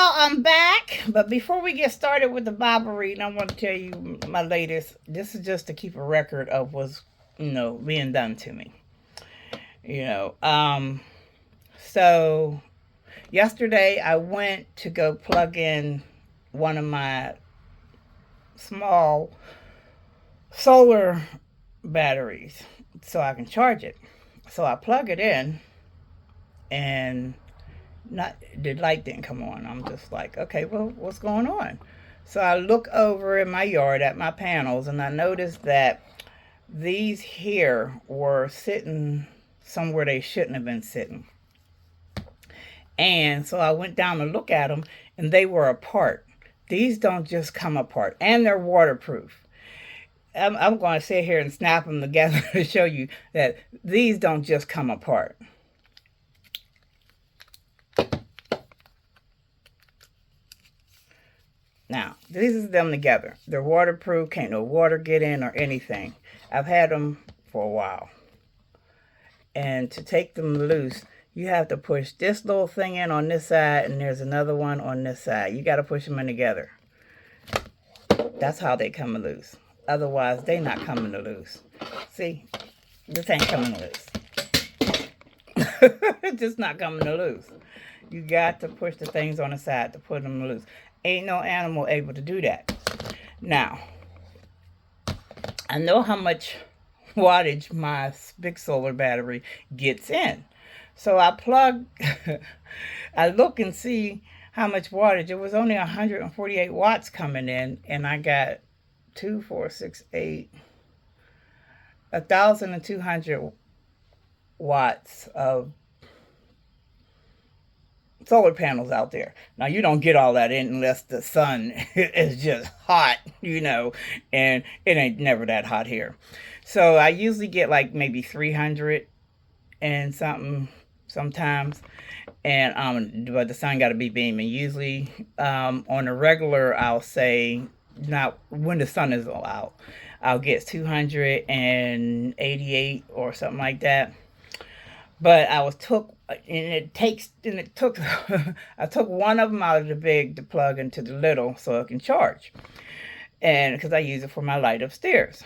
y'all, I'm back. But before we get started with the Bible reading, I want to tell you my latest. This is just to keep a record of what's, being done to me. You know, so yesterday I went to go plug in one of my small solar batteries so I can charge it. So I plug it in and not the light didn't come on. I'm just like, okay, well, what's going on? So I look over in my yard at my panels and I noticed that these here were sitting somewhere they shouldn't have been sitting. And so I went down to look at them and they were apart. These don't just come apart, and they're waterproof. I'm going to sit here and snap them together to show you that these don't just come apart. Now, these is them together. They're waterproof, can't no water get in or anything. I've had them for a while. And to take them loose, you have to push this little thing in on this side, and there's another one on this side. You got to push them in together. That's how they come loose. Otherwise, they not coming to loose. See, this ain't coming loose. It's just not coming to loose. You got to push the things on the side to put them loose. Ain't no animal able to do that. Now, I know how much wattage my big solar battery gets in. So I plug, I look and see how much wattage. It was only 148 watts coming in, and I got 2, 4, 6, 8, 1,200 watts of solar panels out there. Now, you don't get all that in unless the sun is just hot, and it ain't never that hot here. So I usually get like maybe 300 and something sometimes. And but the sun got to be beaming. Usually on a regular, I'll say, not when the sun is out, I'll get 288 or something like that. But I took I took one of them out of the big to plug into the little so it can charge, and because I use it for my light upstairs.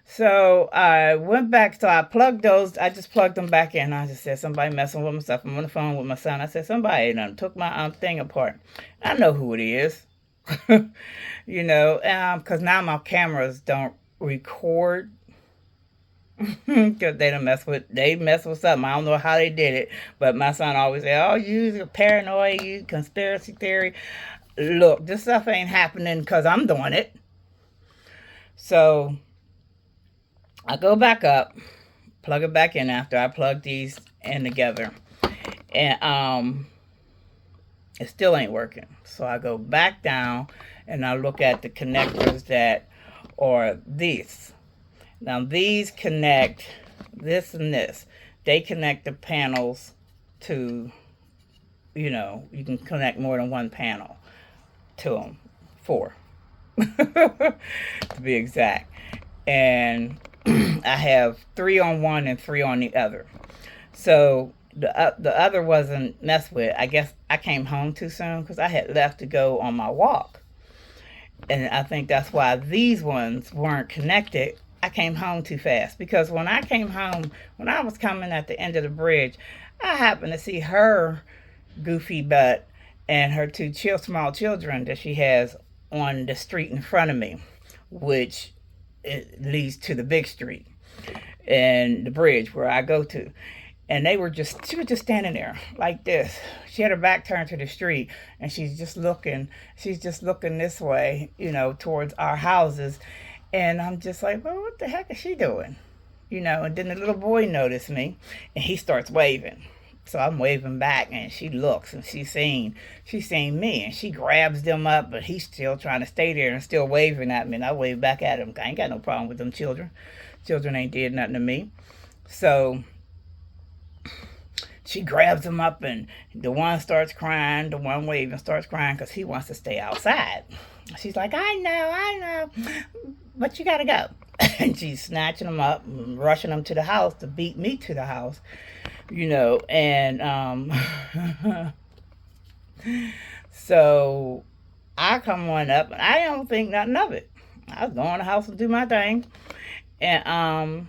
So I went back, so I plugged those, I just plugged them back in. I just said, somebody messing with my stuff. I'm on the phone with my son. I said, somebody took my thing apart. I know who it is, because now my cameras don't record because they mess with something. I don't know how they did it, but my son always say, oh, you paranoid, you conspiracy theory. Look, this stuff ain't happening because I'm doing it. So I go back up, plug it back in after I plug these in together, and it still ain't working. So I go back down and I look at the connectors that are these. Now these connect this and this. They connect the panels to, you can connect more than one panel to them. 4 to be exact. And I have 3 on one and 3 on the other. So the other wasn't messed with. I guess I came home too soon because I had left to go on my walk. And I think that's why these ones weren't connected. I came home too fast because when I came home, when I was coming at the end of the bridge, I happened to see her goofy butt and her 2 small children that she has on the street in front of me, which it leads to the big street and the bridge where I go to. And she was just standing there like this. She had her back turned to the street and she's just looking this way, towards our houses. And I'm just like, well, what the heck is she doing? And then the little boy noticed me and he starts waving. So I'm waving back and she looks and she's seeing me and she grabs them up, but he's still trying to stay there and still waving at me. And I wave back at him. I ain't got no problem with them children. Children ain't did nothing to me. So she grabs him up and the one starts crying. The one waving starts crying because he wants to stay outside. She's like, I know, but you got to go. And she's snatching him up and rushing him to the house to beat me to the house, and So I come on up, and I don't think nothing of it. I was going to the house and do my thing, and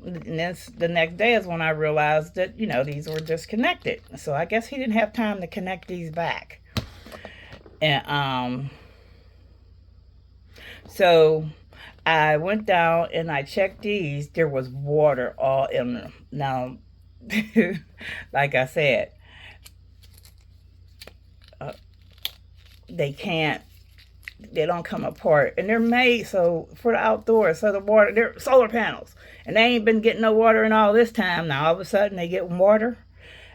then the next day is when I realized that these were disconnected. So I guess he didn't have time to connect these back, and so I went down and I checked these. There was water all in them. Now, like I said, uh, they can't. They don't come apart, and they're made so for the outdoors. So the water, they're solar panels, and they ain't been getting no water in all this time. Now all of a sudden they get water.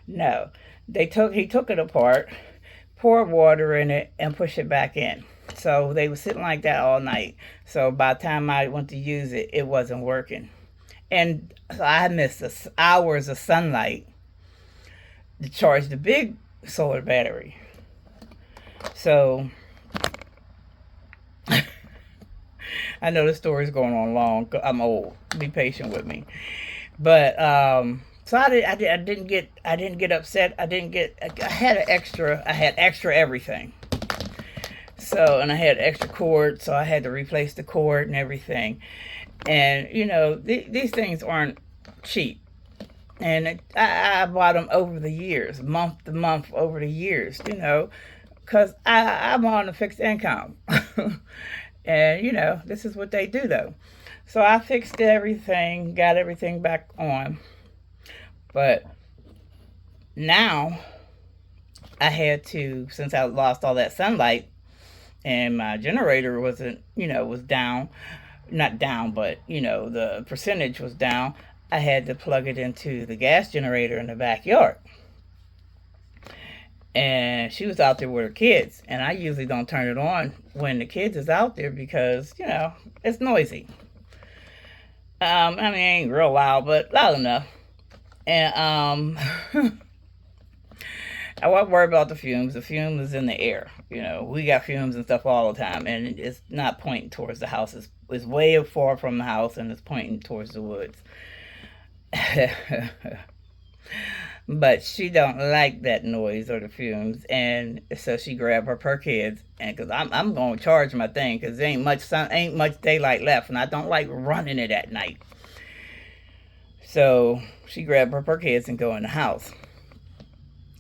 No, he took it apart, poured water in it, and pushed it back in. So they were sitting like that all night. So by the time I went to use it, it wasn't working. And so I missed hours of sunlight to charge the big solar battery. So I know the story's going on long. I'm old. Be patient with me. But so I didn't get upset. I had extra everything. So, and I had extra cord, so I had to replace the cord and everything. And these things aren't cheap. And I bought them over the years, month to month over the years, because I'm on a fixed income. And this is what they do though. So I fixed everything, got everything back on. But now I had to, since I lost all that sunlight and my generator was down, not down, but the percentage was down, I had to plug it into the gas generator in the backyard. And she was out there with her kids, and I usually don't turn it on when the kids is out there because it's noisy. I mean, it ain't real loud, but loud enough. And I won't worry about the fumes. The fume is in the air. We got fumes and stuff all the time, and it's not pointing towards the house. It's way far from the house, and it's pointing towards the woods. But she don't like that noise or the fumes, and so she grabbed her kids, and because I'm gonna charge my thing because there ain't much daylight left, and I don't like running it at night. So she grabbed her kids and go in the house,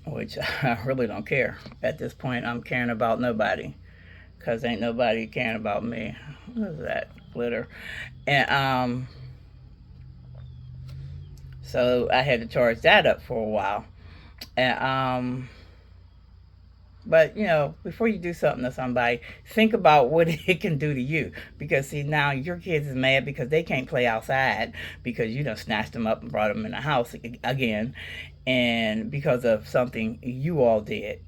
which I really don't care at this point. I'm caring about nobody because ain't nobody caring about me. What is that? Glitter. And so I had to charge that up for a while. And but before you do something to somebody, think about what it can do to you. Because see, now your kids is mad because they can't play outside because you done snatched them up and brought them in the house again, and because of something you all did.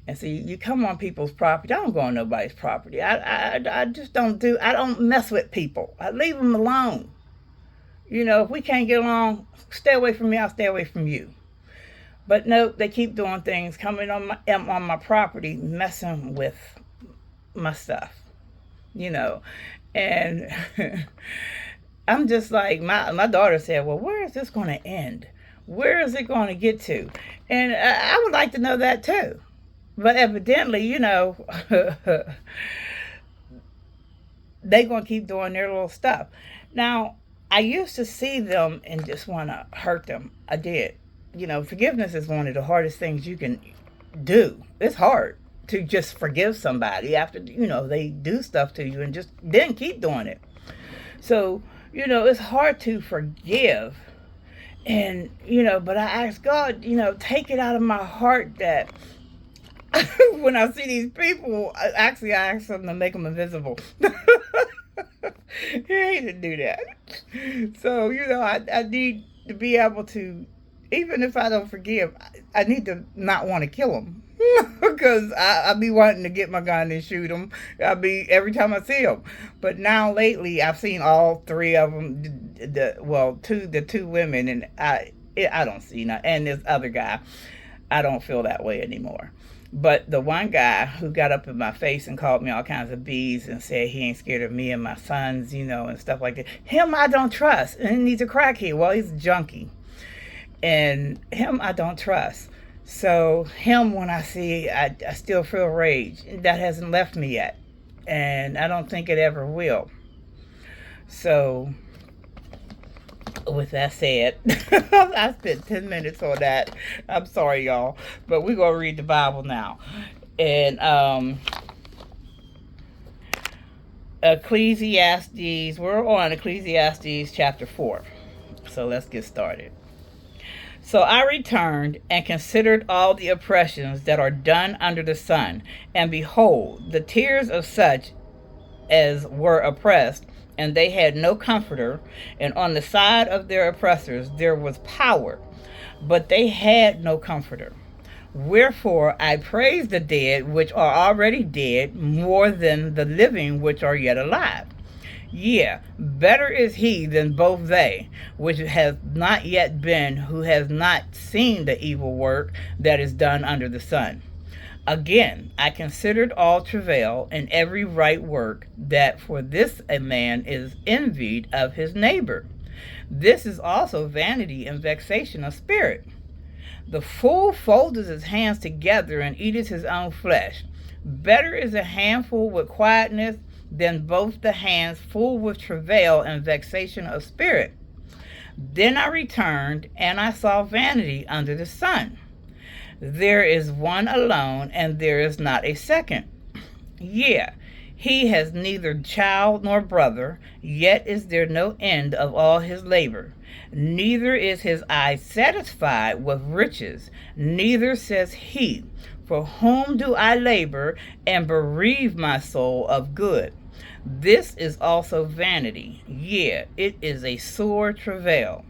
And see, you come on people's property. I don't go on nobody's property. I just don't do. I don't mess with people. I leave them alone. If we can't get along, stay away from me. I'll stay away from you. But no, they keep doing things, coming on my property, messing with my stuff, And I'm just like, my daughter said, well, where is this going to end? Where is it going to get to? And I would like to know that too. But evidently, they're going to keep doing their little stuff. Now, I used to see them and just want to hurt them. I did. Forgiveness is one of the hardest things you can do. It's hard to just forgive somebody after, they do stuff to you and just then keep doing it. So, it's hard to forgive. And, but I ask God, take it out of my heart that when I see these people, I ask them to make them invisible. He hated to do that. So, I need to be able to, even if I don't forgive, I need to not want to kill them. Because I be wanting to get my gun and shoot them. Every time I see them. But now lately, I've seen all three of them. The two women, and I don't see nothing. And this other guy, I don't feel that way anymore. But the one guy who got up in my face and called me all kinds of B's and said he ain't scared of me and my sons, and stuff like that. Him I don't trust. And he's a crackhead. Well, he's a junkie. And him I don't trust. So him, when I see, I still feel rage. That hasn't left me yet, and I don't think it ever will. So with that said, I spent 10 minutes on that. I'm sorry, y'all, but we're gonna read the Bible now. And Ecclesiastes, we're on Ecclesiastes chapter 4. So let's get started. So I returned and considered all the oppressions that are done under the sun, and behold, the tears of such as were oppressed, and they had no comforter, and on the side of their oppressors there was power, but they had no comforter. Wherefore I praise the dead which are already dead more than the living which are yet alive. Yeah, better is he than both they, which has not yet been, who has not seen the evil work that is done under the sun. Again, I considered all travail and every right work, that for this a man is envied of his neighbor. This is also vanity and vexation of spirit. The fool foldeth his hands together and eateth his own flesh. Better is a handful with quietness than both the hands full with travail and vexation of spirit. Then I returned, and I saw vanity under the sun. There is one alone, and there is not a second. Yea, he has neither child nor brother, yet is there no end of all his labor. Neither is his eye satisfied with riches, neither says he, for whom do I labor and bereave my soul of good? This is also vanity, yea, it is a sore travail.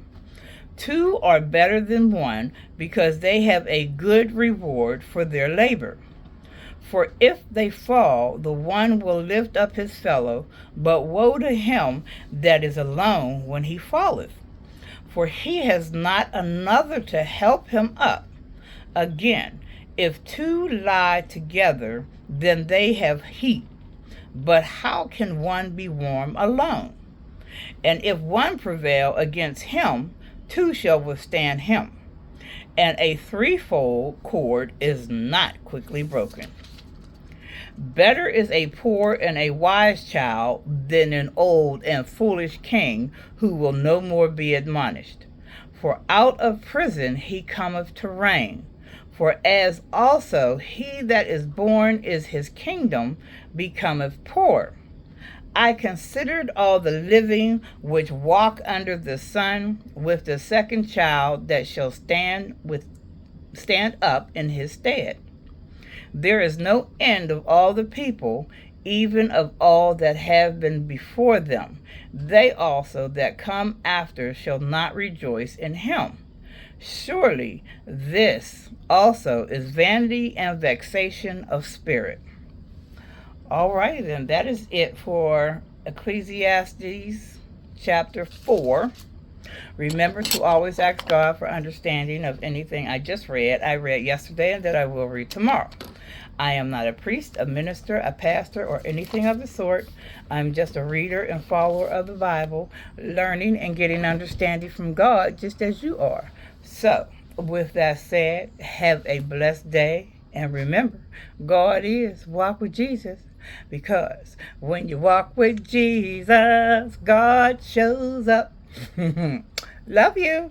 Two are better than one, because they have a good reward for their labor. For if they fall, the one will lift up his fellow, but woe to him that is alone when he falleth. For he has not another to help him up. Again, if two lie together, then they have heat. But how can one be warm alone? And if one prevail against him, two shall withstand him. And a threefold cord is not quickly broken. Better is a poor and a wise child than an old and foolish king, who will no more be admonished. For out of prison he cometh to reign. For as also he that is born is his kingdom, becometh poor. I considered all the living which walk under the sun, with the second child that shall stand up in his stead. There is no end of all the people, even of all that have been before them. They also that come after shall not rejoice in him. Surely this also is vanity and vexation of spirit. All right, then that is it for Ecclesiastes chapter 4. Remember to always ask God for understanding of anything I just read. I read yesterday and that I will read tomorrow. I am not a priest, a minister, a pastor, or anything of the sort. I'm just a reader and follower of the Bible, learning and getting understanding from God just as you are. So, with that said, have a blessed day. And remember, God is. Walk with Jesus. Because when you walk with Jesus, God shows up. Love you.